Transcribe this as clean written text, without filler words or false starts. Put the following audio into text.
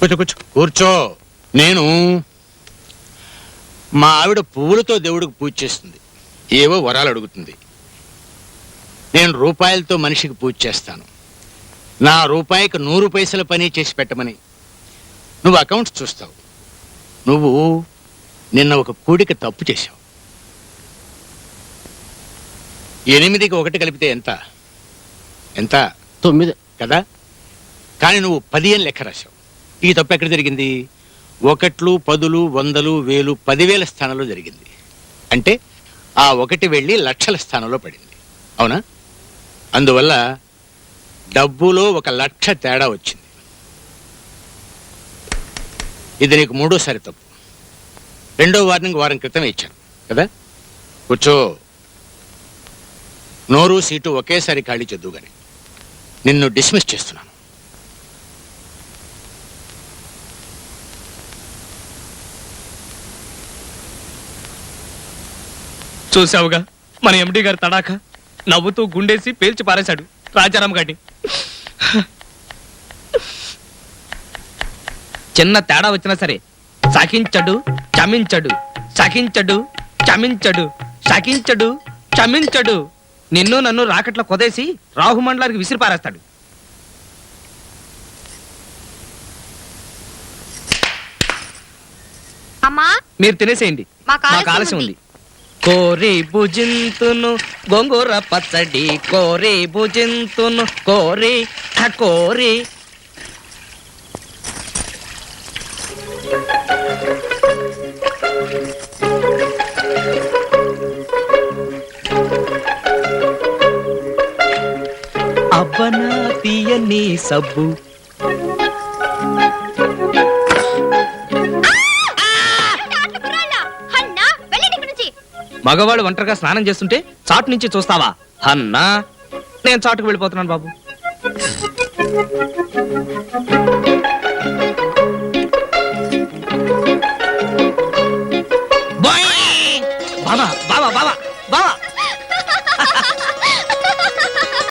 కూర్చో కూర్చో కూర్చో. నేను మా ఆవిడ పువ్వులతో దేవుడికి పూజ చేస్తుంది, ఏవో వరాలు అడుగుతుంది. నేను రూపాయలతో మనిషికి పూజ చేస్తాను. నా రూపాయికి 100 పైసల పని చేసి పెట్టమని నువ్వు అకౌంట్స్ చూస్తావు. నువ్వు నిన్న ఒక కూడిక తప్పు చేశావు. 8కి 1 కలిపితే ఎంత? ఎంత? 9 కదా. కానీ నువ్వు 10 అని లెక్క రాశావు. ఈ తప్పు ఎక్కడ జరిగింది? 1, 10, 100, 1000, 10,000 స్థానంలో జరిగింది. అంటే ఆ 1 వెళ్ళి లక్షల స్థానంలో పడింది. అవునా? అందువల్ల డబ్బులో 1,00,000 తేడా వచ్చింది. ఇది నీకు 3వ తప్పు. 2వ వార్నింగ్ వారం క్రితమే ఇచ్చాను కదా. కూర్చో. నోరు సీటు ఒకేసారి ఖాళీ చేద్దు గాని నిన్ను డిస్మిస్ చేస్తున్నాను. చూసావుగా మన ఎండి గారు తడాక నవ్వుతూ గుండేసి పేల్చి పారేశాడు రాజారాం గారిని. చిన్న తేడా వచ్చినా సరే సహించడు క్షమించడు, సహించడు క్షమించడు, సహించడు క్షమించడు. నిన్ను నన్ను రాకెట్ల కొదేసి రాహుమండలానికి విసిరి పారేస్తాడు. అమ్మా మీరు తినేసేయండి, మాకు ఆలస్యం ఉంది. కోరి భుజింతును గోంగూర పచ్చడి, కోరి భుజింతును, కోరి కోరి. అబ్బనా తీయని సబ్బు. మగవాళ్ళు ఒంటరిగా స్నానం చేస్తుంటే చాటు నుంచి చూస్తావా అన్నా? నేను చాటుకు వెళ్ళిపోతున్నాను బాబు.